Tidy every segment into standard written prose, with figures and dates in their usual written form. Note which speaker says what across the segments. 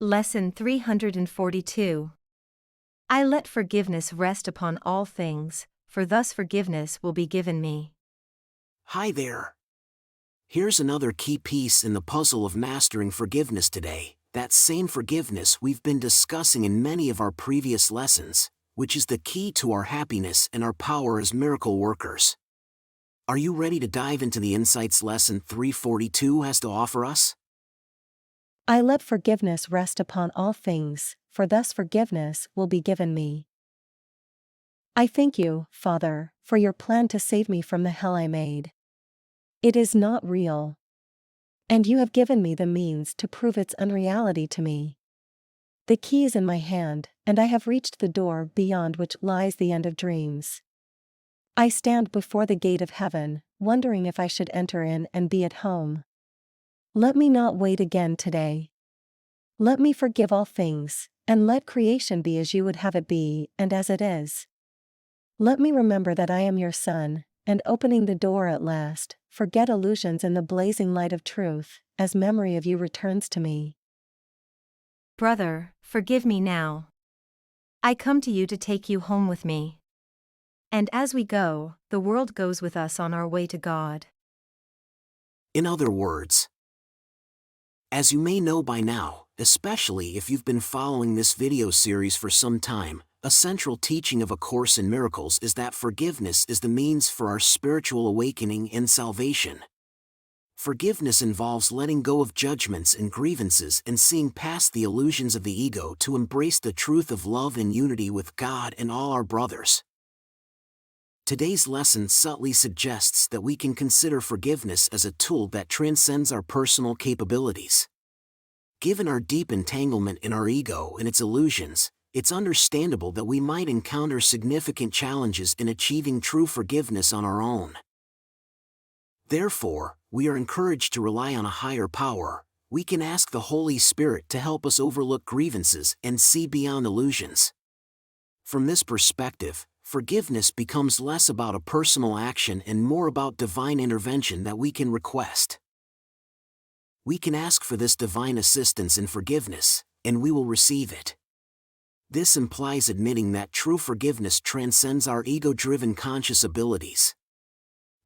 Speaker 1: Lesson 342. I let forgiveness rest upon all things, for thus forgiveness will be given me.
Speaker 2: Hi there. Here's another key piece in the puzzle of mastering forgiveness today, that same forgiveness we've been discussing in many of our previous lessons, which is the key to our happiness and our power as miracle workers. Are you ready to dive into the insights Lesson 342 has to offer us?
Speaker 3: I let forgiveness rest upon all things, for thus forgiveness will be given me. I thank you, Father, for your plan to save me from the hell I made. It is not real. And you have given me the means to prove its unreality to me. The key is in my hand, and I have reached the door beyond which lies the end of dreams. I stand before the gate of heaven, wondering if I should enter in and be at home. Let me not wait again today. Let me forgive all things, and let creation be as you would have it be, and as it is. Let me remember that I am your son, and opening the door at last, forget illusions in the blazing light of truth, as memory of you returns to me.
Speaker 1: Brother, forgive me now. I come to you to take you home with me. And as we go, the world goes with us on our way to God.
Speaker 2: In other words, as you may know by now, especially if you've been following this video series for some time, a central teaching of A Course in Miracles is that forgiveness is the means for our spiritual awakening and salvation. Forgiveness involves letting go of judgments and grievances and seeing past the illusions of the ego to embrace the truth of love and unity with God and all our brothers. Today's lesson subtly suggests that we can consider forgiveness as a tool that transcends our personal capabilities. Given our deep entanglement in our ego and its illusions, it's understandable that we might encounter significant challenges in achieving true forgiveness on our own. Therefore, we are encouraged to rely on a higher power. We can ask the Holy Spirit to help us overlook grievances and see beyond illusions. From this perspective, forgiveness becomes less about a personal action and more about divine intervention that we can request. We can ask for this divine assistance in forgiveness, and we will receive it. This implies admitting that true forgiveness transcends our ego-driven conscious abilities.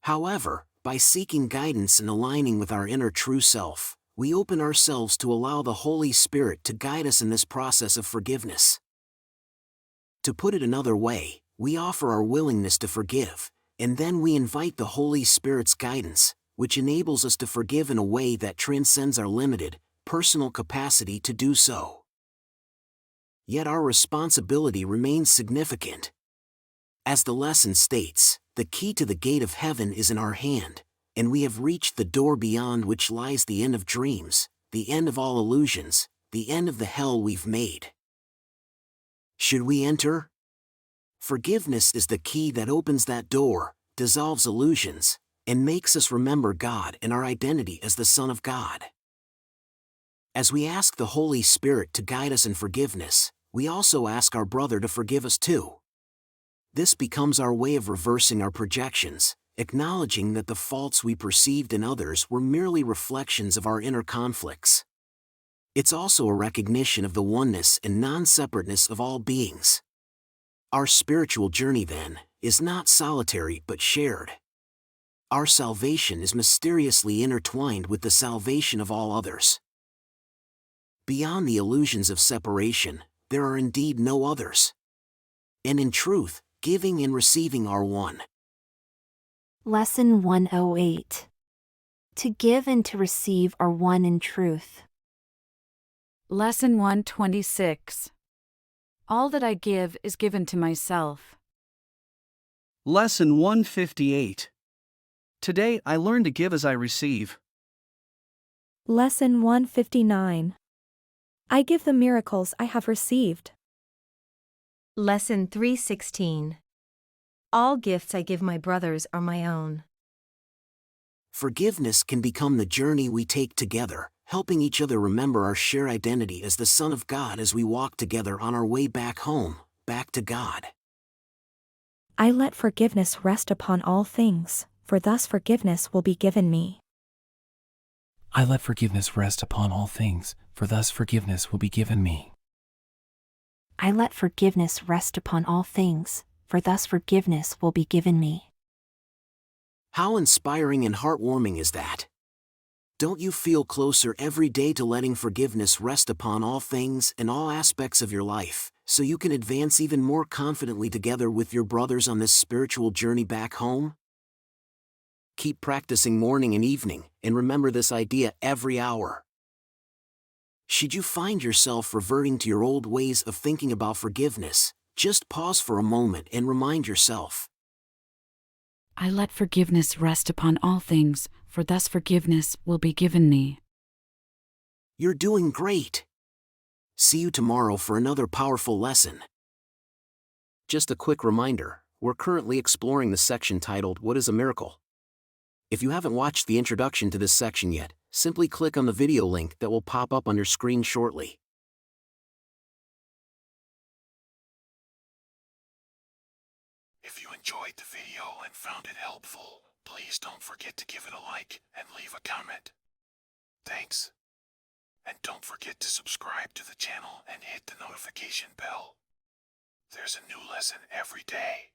Speaker 2: However, by seeking guidance and aligning with our inner true self, we open ourselves to allow the Holy Spirit to guide us in this process of forgiveness. To put it another way, we offer our willingness to forgive, and then we invite the Holy Spirit's guidance, which enables us to forgive in a way that transcends our limited, personal capacity to do so. Yet our responsibility remains significant. As the lesson states, the key to the gate of heaven is in our hand, and we have reached the door beyond which lies the end of dreams, the end of all illusions, the end of the hell we've made. Should we enter? Forgiveness is the key that opens that door, dissolves illusions, and makes us remember God and our identity as the Son of God. As we ask the Holy Spirit to guide us in forgiveness, we also ask our brother to forgive us too. This becomes our way of reversing our projections, acknowledging that the faults we perceived in others were merely reflections of our inner conflicts. It's also a recognition of the oneness and non-separateness of all beings. Our spiritual journey, then, is not solitary but shared. Our salvation is mysteriously intertwined with the salvation of all others. Beyond the illusions of separation, there are indeed no others. And in truth, giving and receiving are one.
Speaker 4: Lesson 108. To give and to receive are one in truth.
Speaker 5: Lesson 126. All that I give is given to myself.
Speaker 6: Lesson 158. Today I learn to give as I receive.
Speaker 7: Lesson 159. I give the miracles I have received.
Speaker 1: Lesson 316. All gifts I give my brothers are my own.
Speaker 2: Forgiveness can become the journey we take together, helping each other remember our shared identity as the Son of God as we walk together on our way back home, back to God.
Speaker 7: I let forgiveness rest upon all things, for thus forgiveness will be given me.
Speaker 8: I let forgiveness rest upon all things, for thus forgiveness will be given me.
Speaker 4: I let forgiveness rest upon all things, for thus forgiveness will be given me.
Speaker 2: How inspiring and heartwarming is that? Don't you feel closer every day to letting forgiveness rest upon all things and all aspects of your life, so you can advance even more confidently together with your brothers on this spiritual journey back home? Keep practicing morning and evening, and remember this idea every hour. Should you find yourself reverting to your old ways of thinking about forgiveness, just pause for a moment and remind yourself.
Speaker 5: I let forgiveness rest upon all things, for thus forgiveness will be given me.
Speaker 2: You're doing great. See you tomorrow for another powerful lesson. Just a quick reminder, we're currently exploring the section titled What is a Miracle? If you haven't watched the introduction to this section yet, simply click on the video link that will pop up on your screen shortly.
Speaker 9: If you enjoyed the video and found it helpful, please don't forget to give it a like and leave a comment. Thanks. And don't forget to subscribe to the channel and hit the notification bell. There's a new lesson every day.